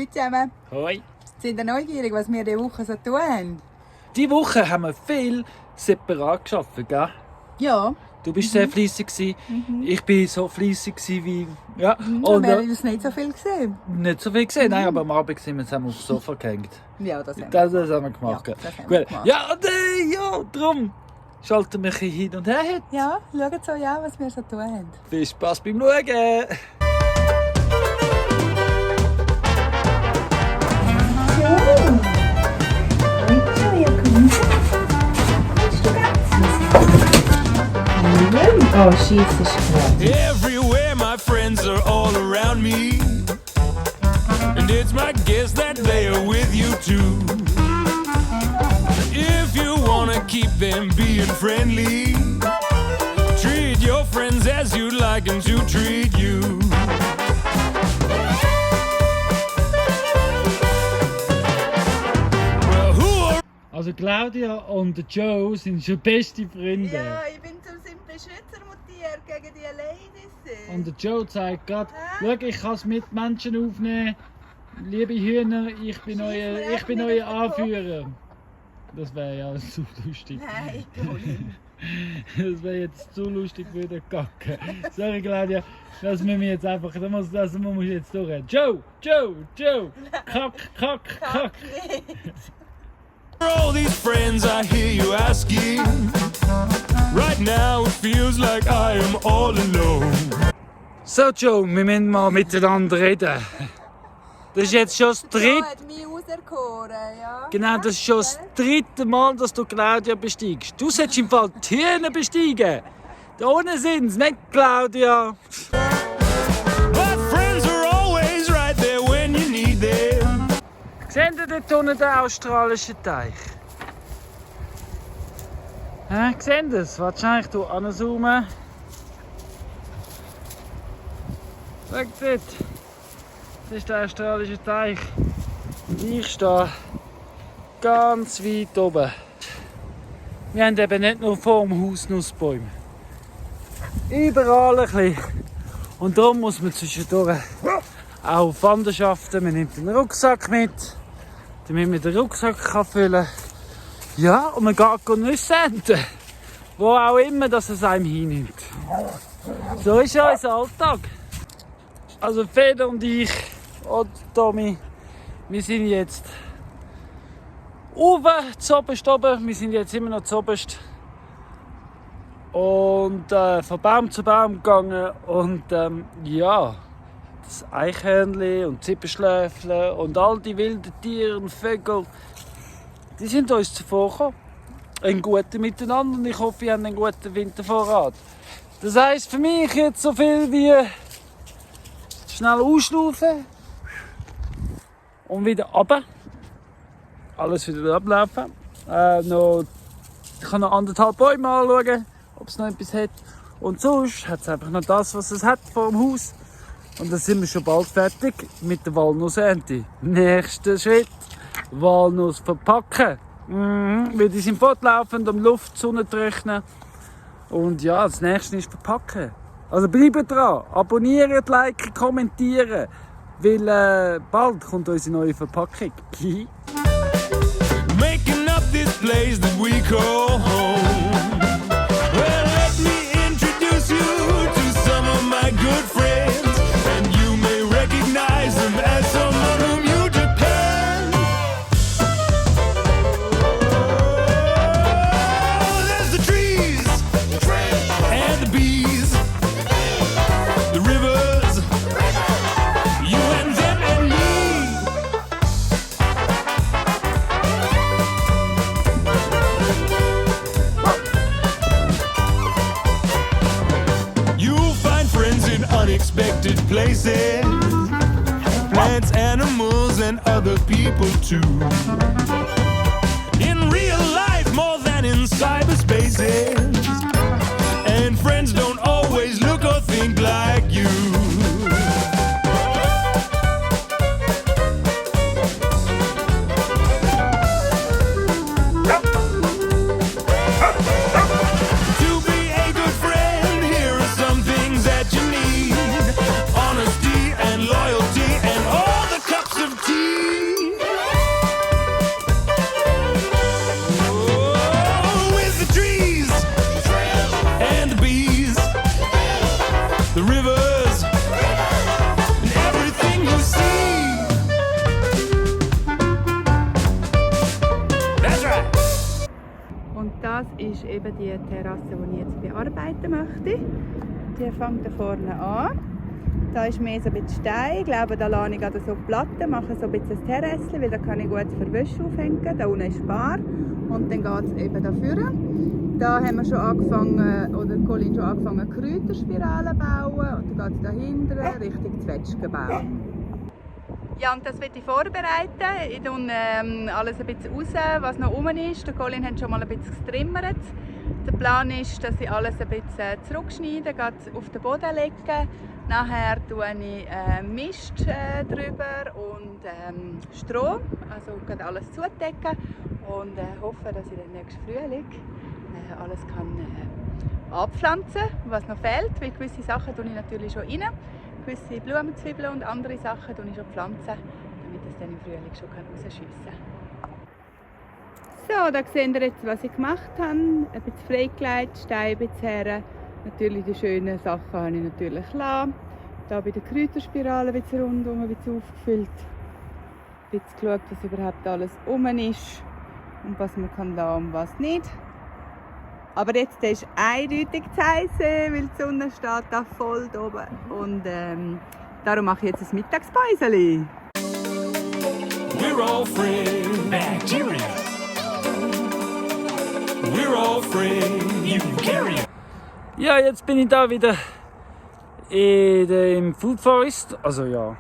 Hallo zusammen. Hoi. Sind ihr neugierig, was wir diese Woche so tun haben? Diese Woche haben wir viel separat gearbeitet, gell? Ja. Du bist sehr fleissig gewesen. Ich bin so fleissig wie ja. Und wir haben uns nicht so viel gesehen. Nicht so viel gesehen, nein, aber am Abend sind wir zusammen aufs Sofa gehängt. Ja, das haben wir Das haben wir gemacht. Ja, gell? das haben wir Gut. gemacht. Ja, und ja, darum schalten wir ein bisschen hin und her heute. Ja, schaut so ja, was wir so tun haben. Viel Spaß beim Schauen. Oh, Jesus. Everywhere my friends are all around me, and it's my guess that they are with you too. If you wanna keep them being friendly, treat your friends as you'd like them to treat you. Well, who are Also Claudia und Joe sind schon beste Freunde. Ja, ich bin zum Beschützer mutiert gegen die Ladies. Und der Joe sagt gerade, schau, ich kann es mit Menschen aufnehmen. Liebe Hühner, ich bin euer Anführer. Das wäre ja zu lustig. Nein, Colin. Das wäre jetzt zu lustig für den Gacken. Sorry Claudia, das müssen wir jetzt einfach, das muss ich jetzt durchreden. Joe! Kack! all these friends I hear you asking? Right now it feels like I am all alone. So Joe, wir müssen mal miteinander reden. Das ist jetzt schon das Ja, dritte. hat mich auserkoren, ja. Genau, das ist schon das dritte Mal, dass du Claudia besteigst. Du solltest im Fall die Hühner besteigen. Da unten sind sie, nicht Claudia. My friends are always right there when you need them. Seht ihr dort unten den australischen Teich? Seht ihr es? Wahrscheinlich hier anzoomen. Schau dort. Das ist der australische Teich. Und ich stehe ganz weit oben. Wir haben eben nicht nur vor dem Haus Nussbäume. Überall ein bisschen. Und darum muss man zwischendurch auch auf Wanderschaften. Man nimmt einen Rucksack mit, damit man den Rucksack füllen kann. Ja, und man geht Nüsse ernten. Wo auch immer dass es einem hinnimmt. So ist ja unser Alltag. Also Feder und ich und Tommy, wir sind jetzt oben, zuoberst oben. Wir sind jetzt immer noch zuoberst. Und von Baum zu Baum gegangen. Und ja, das Eichhörnchen und Zipperschläfle und all die wilden Tiere und Vögel, die sind uns zuvorgekommen. Ein gutes Miteinander und ich hoffe, ihr habt einen guten Wintervorrat. Das heisst für mich jetzt so viel wie schnell ausschlafen und wieder runter. Alles wieder ablaufen. Ich kann noch 1,5 Bäume anschauen, ob es noch etwas hat. Und sonst hat es einfach noch das, was es hat vor dem Haus. Und dann sind wir schon bald fertig mit der Walnussernte. Nächster Schritt: Walnuss verpacken. Weil die sind fortlaufend, um Luft, Sonne trocknen. Und ja, das nächste ist verpacken. Also bleibt dran, abonnieren, liken, kommentieren. Weil bald kommt unsere neue Verpackung. Making up this place that we call home. Well, let me introduce you to some of my good friends, and you may recognize them as someone whom you depend. Oh, there's the trees, and the bees, the rivers, you and them and me. You'll find friends in unexpected places, plants, animals, and other people too. In real life, more than in cyberspaces. And friends don't always look or think like you. To be a good friend, here are some things that you need: honesty and loyalty and all the cups of tea. ist eben die Terrasse, die ich jetzt bearbeiten möchte. Die fängt da vorne an. Da ist mehr so ein bisschen Stein. Ich glaube, da lasse ich gerade so Platten, mache so ein bisschen ein Terrasse, weil da kann ich gut für Wäsche aufhängen. Da unten ist Bar. Und dann geht es eben da vorne. Da haben wir schon angefangen, oder Colin schon angefangen, Kräuterspiralen zu bauen. Und dann geht es da hinten Richtung Zwetschgenbau. Ja, und das werde ich vorbereiten. Ich tue alles ein bisschen raus, was noch rum ist. Der Colin hat schon mal ein bisschen gestrimmert. Der Plan ist, dass ich alles ein bisschen zurückschneide, auf den Boden lege. Nachher tue ich Mist drüber und Stroh, also alles zudecken und hoffe, dass ich den nächsten Frühling alles kann abpflanzen, was noch fehlt, weil gewisse Sachen tue ich natürlich schon rein, gewisse Blumenzwiebeln und andere Sachen tue ich schon pflanzen, damit es dann im Frühling schon rausschiessen kann. So, da seht ihr jetzt, was ich gemacht habe, ein bisschen freigelegt, Steine ein bisschen her. Natürlich die schönen Sachen habe ich natürlich gelassen. Hier bei der Kräuterspirale ein bisschen rundum ein bisschen aufgefüllt. Ein bisschen geschaut, dass überhaupt alles rum ist und was man kann lassen und was nicht. Aber jetzt ist eindeutig zu heiß, weil die Sonne steht da voll oben. Und darum mache ich jetzt ein Mittagspäuschen. We're all friends. Bacteria. We're all friends. You can carry it. Ja, jetzt bin ich da wieder im Food Forest. Also ja,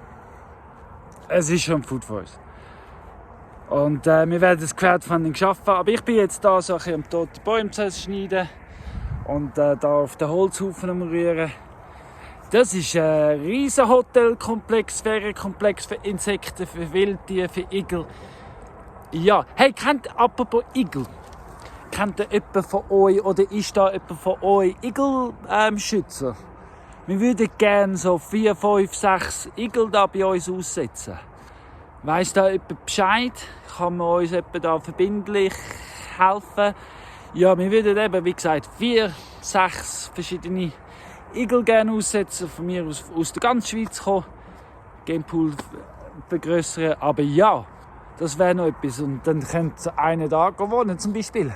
es ist schon ein Food Forest. Und wir werden das Crowdfunding schaffen. Aber ich bin jetzt da so ein bisschen am toten Bäume zu schneiden und da auf den Holzhaufen am Rühren. Das ist ein riesen Hotelkomplex, Ferienkomplex für Insekten, für Wildtiere, für Igel. Ja, hey, apropos Igel. Kennt ihr jemanden von euch oder ist da jemand von euch Igelschützer? Wir würden gerne so 4, 5, 6 Igel da bei uns aussetzen. Weiss da jemand Bescheid? Kann man uns da verbindlich helfen? Ja, wir würden eben, wie gesagt, 4, 6 verschiedene Igel gerne aussetzen. Von mir aus der ganzen Schweiz kommen. Gamepool vergrößern. Aber ja, das wäre noch etwas. Und dann könnte einer da wohnen zum Beispiel.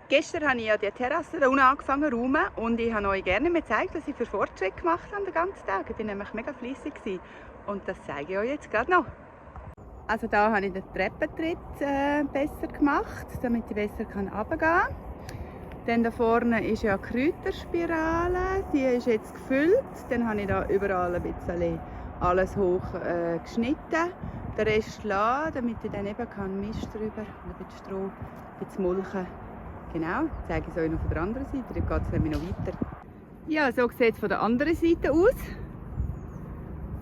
Gestern habe ich ja die Terrasse da unten angefangen zu räumen und ich habe euch gerne gezeigt, was ich für Fortschritte gemacht habe den ganzen Tag. Ich war nämlich mega fleissig und das zeige ich euch jetzt gerade noch. Also da habe ich den Treppentritt besser gemacht, damit ich besser runtergehen kann. Dann da vorne ist ja eine Kräuterspirale, die ist jetzt gefüllt. Dann habe ich da überall ein bisschen alles hoch geschnitten. Den Rest lassen, damit ich dann eben Mist drüber und ein bisschen Stroh, ein bisschen Mulchen. Genau, zeige ich es euch noch von der anderen Seite, dann geht es nämlich noch weiter. Ja, so sieht es von der anderen Seite aus.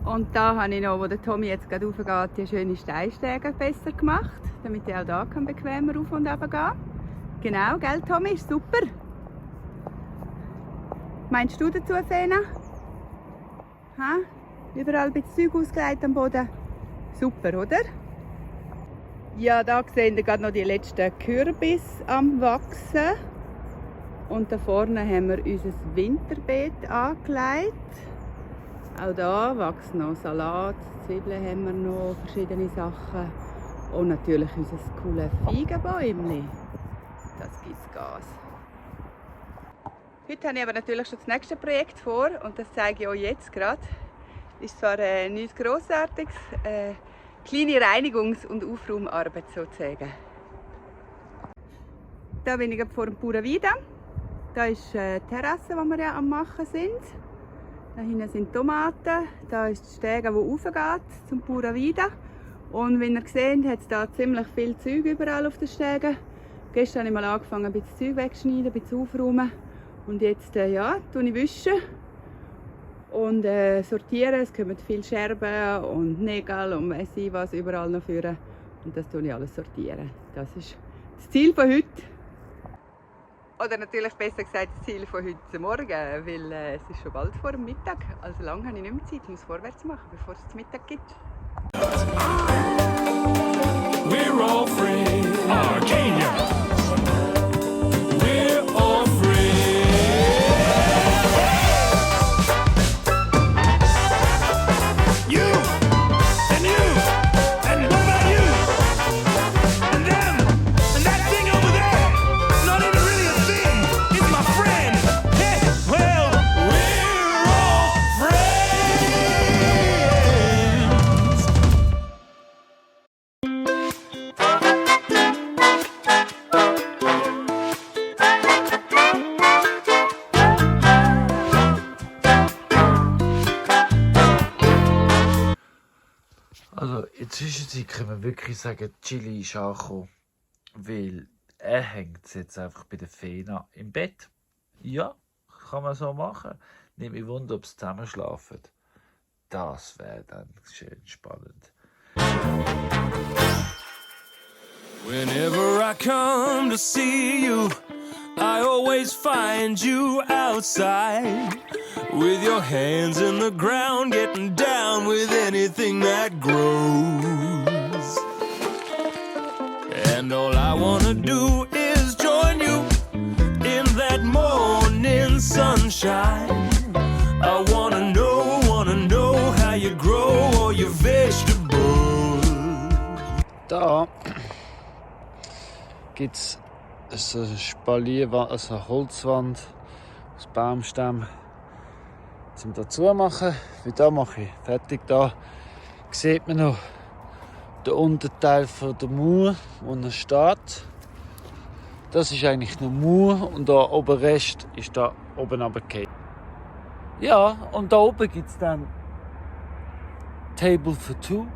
Und da habe ich noch, wo der Tommy jetzt gerade raufgeht, die schöne Steinstege besser gemacht, damit ich auch da bequemer rauf und runter gehen. Genau, gell Tommy, ist super. Meinst du dazu, Fena? Ha? Überall ein bisschen Zeug ausgelegt am Boden. Super, oder? Ja, da sehen wir gerade noch die letzten Kürbisse am Wachsen. Und da vorne haben wir unser Winterbeet angelegt. Auch da wachsen noch Salat, Zwiebeln haben wir noch, verschiedene Sachen. Und natürlich unser cooles Feigenbäumchen. Das gibt Gas. Heute habe ich aber natürlich schon das nächste Projekt vor und das zeige ich euch jetzt gerade. Ist zwar nichts Grossartiges, kleine Reinigungs- und Aufraumarbeit sozusagen. Da bin ich vor dem Bauernweide. Da ist die Terrasse, die wir ja am machen sind. Da hinten sind Tomaten. Da ist die Stege, die raufgeht zum Bauernweide. Und wie ihr seht, hat es da ziemlich viel Zeug überall auf den Stegen. Gestern habe ich mal angefangen, ein bisschen Zeug wegzuschneiden, ein bisschen aufzuräumen. Und jetzt ja, wische ich und sortieren. Es kommen viele Scherben und Nägel und weiss ich was überall noch führen. Und das tue ich alles sortieren. Das ist das Ziel von heute. Oder natürlich besser gesagt das Ziel von heute Morgen, weil es ist schon bald vor dem Mittag. Also lange habe ich nicht mehr Zeit, ich muss vorwärts machen, bevor es zu Mittag gibt. We're all free. Arcadia. We're all free. You and you and what about you and them and that thing over there? Not even really a thing. In der Zwischenzeit können wir wirklich sagen, Chili ist angekommen, weil er hängt jetzt einfach bei der Fena im Bett. Ja, kann man so machen. Nicht mich wunder, ob sie zusammen schlafen. Das wäre dann schön spannend. Whenever I come to see you, I always find you outside with your hands in the ground, getting down with anything that grows. And all I wanna do is join you in that morning sunshine. I wanna know how you grow all your vegetables. Da gibt es eine Spalierwand, also eine Holzwand aus Baumstämmen zum dazu machen. Wie da mache ich fertig. Da sieht man noch den Unterteil von der Mauer, wo er steht. Das ist eigentlich eine Mauer und der Oberrest ist da oben runtergefallen. Ja, und da oben gibt es dann Table for Two.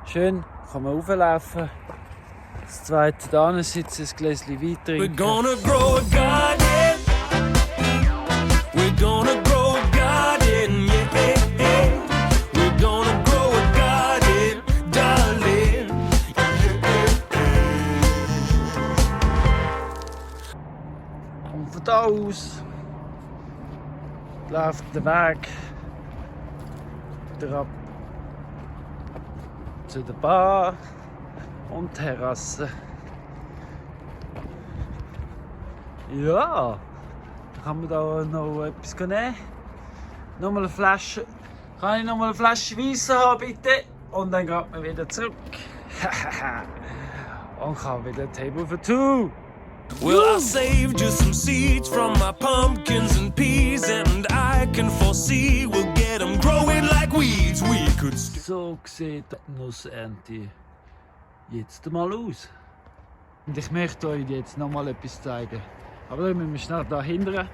Schön, kann man rauflaufen. Das zweite da sitzen, ein Gläschen Wein We're trinken. gonna grow a garden. We're gonna grow a garden, yeah. We're gonna grow a garden, darling. Und von da aus läuft der Weg wieder ab zu der Bar und Terrasse. Ja, da kann man da noch etwas nehmen. Nochmal eine Flasche. Kann ich nochmal eine Flasche Weisse haben, bitte? Und dann geht man wieder zurück. Und kann wieder Table for Two. Well, I saved you some seeds from my pumpkins and peas, and I can foresee we'll get them growing like weeds. We could So sieht die Nussernte jetzt mal aus. Und ich möchte euch jetzt noch mal etwas zeigen. Aber dann müssen wir schnell da hindern.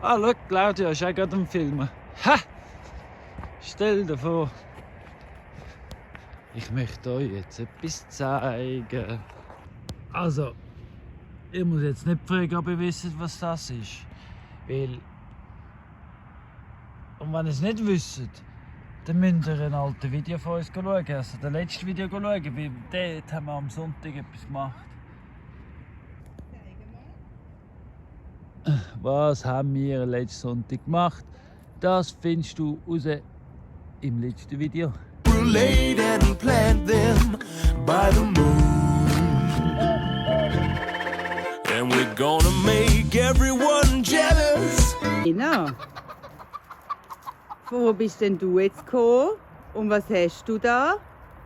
Ah, schau, Claudia ist auch gerade am Filmen. Ha! Stell dir vor. Ich möchte euch jetzt etwas zeigen. Also, ich muss jetzt nicht fragen, ob ihr wisst, was das ist. Weil, und wenn ihr es nicht wisst, dann müsst ihr ein altes Video von uns schauen. Also das letzte Video schauen, weil dort haben wir am Sonntag etwas gemacht. Was haben wir letzten Sonntag gemacht? Das findest du raus im letzten Video. relate and plant them by the moon. And we're gonna make everyone jealous. Genau. Wo bist denn du jetzt gekommen? Und was hast du da?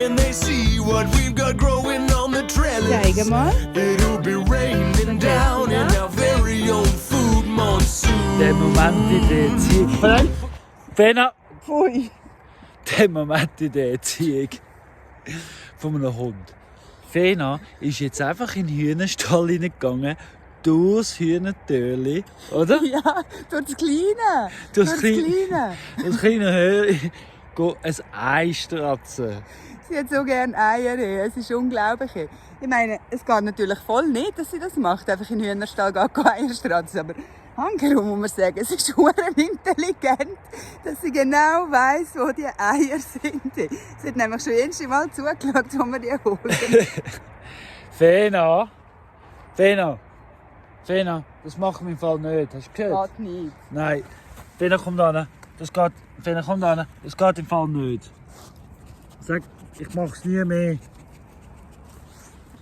And they see what we've got growing on the trellis. Zeig mal. It'll be raining down in our very own food monsoon. Der Moment in der Erziehung. Fena! Pfui. Der Moment in der Erziehung von einem Hund. Fena ist jetzt einfach in den Hühnerstall hineingegangen, durchs Hühnertürli, oder? Ja, durch das Kleine. Durch das Kleine. Kleine. Das kleine Höhli geht ein Ei stratzen. Sie hat so gerne Eier. Es ist unglaublich. Ich meine, es geht natürlich voll nicht, dass sie das macht. Einfach in den Hühnerstall geht Eier stratzen. Aber hankerum muss man sagen, es ist verdammt intelligent, dass sie genau weiss, wo die Eier sind. Sie hat nämlich schon jedes Mal zugeschaut, wo wir die holen. Fena! Fena! Fena, das machen wir im Fall nicht. Hast du gehört? Geht nicht. Nein. Fena, komm da hin. Das geht. Fena, komm da hin. Das geht im Fall nicht. Sag, ich mach's nie mehr.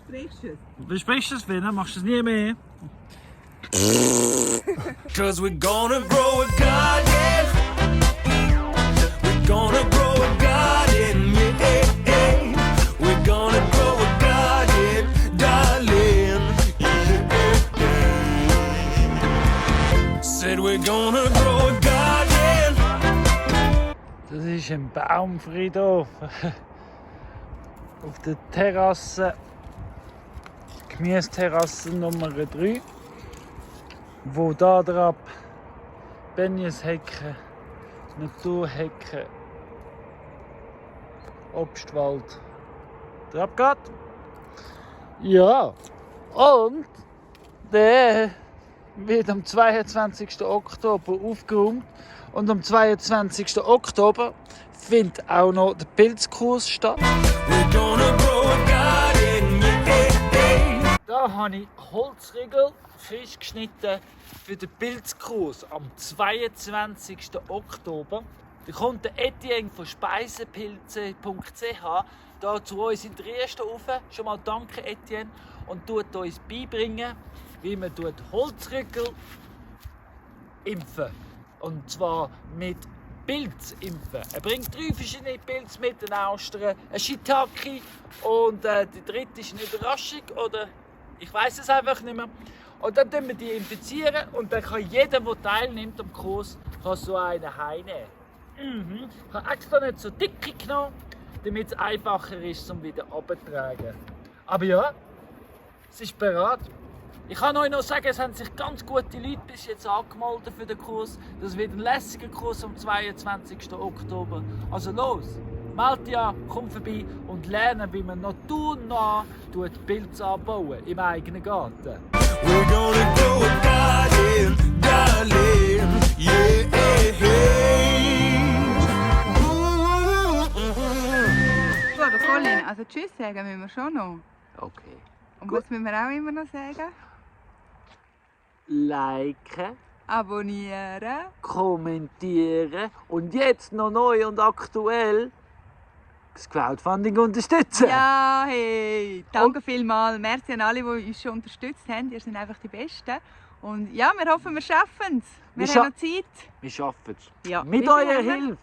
Sprichst du es? Besprichst du es, Fena? Machst du es nie mehr? Cause we're gonna grow a garden. We're gonna grow a garden, yeah. We're gonna grow a garden, darling. Said we're gonna grow a garden. Das ist ein Baumfriedhof. Auf der Terrasse. Gemüseterrasse Nummer 3. Wo da drauf Benjeshecke, Naturhecke, Obstwald. Der abgeht. Ja, und der wird am 22. Oktober aufgeräumt. Und am 22. Oktober findet auch noch der Pilzkurs statt. We're gonna grow a garden, yeah. Da habe ich Holzriegel frisch geschnitten für den Pilzkurs am 22. Oktober. Da kommt der Etienne von speisepilze.ch da zu uns in Triest rauf. Schon mal danke Etienne. Und tut uns beibringen, wie man Holzriegel impfen. Und zwar mit Pilz impfen. Er bringt 3 verschiedene Pilze mit, den Austern, ein Shiitake und die dritte ist eine Überraschung oder ich weiß es einfach nicht mehr. Und dann infizieren wir die infizieren und dann kann jeder, der teilnimmt am Kurs, kann so einen heimnehmen. Ich habe extra nicht so dicke genommen, damit es einfacher ist, um wieder abzutragen. Aber ja, es ist bereit. Ich kann euch noch sagen, es haben sich ganz gute Leute bis jetzt angemeldet für den Kurs. Das wird ein lässiger Kurs am 22. Oktober. Also los, meld dich an, komm vorbei und lerne, wie man naturnah Pilze anbauen im eigenen Garten. We're gonna grow a garden, darling, yeah. So, der Colin, also tschüss sagen müssen wir schon noch. Okay. Und was müssen wir auch immer noch sagen? Liken, Abonnieren. kommentieren und jetzt noch neu und aktuell das Crowdfunding unterstützen. Ja, hey, danke vielmals. Merci an alle, die uns schon unterstützt haben. Ihr seid einfach die Besten. Und ja, wir hoffen, wir schaffen es. Wir haben noch Zeit. Wir schaffen es. Ja, Mit wie eurer viel haben wir? Hilfe.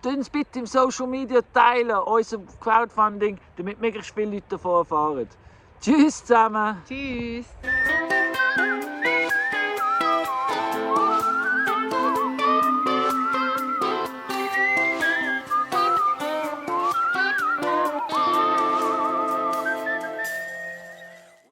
Teilt uns bitte im Social Media teilen, unser Crowdfunding, damit möglichst viele Leute davon erfahren. Tschüss zusammen. Tschüss.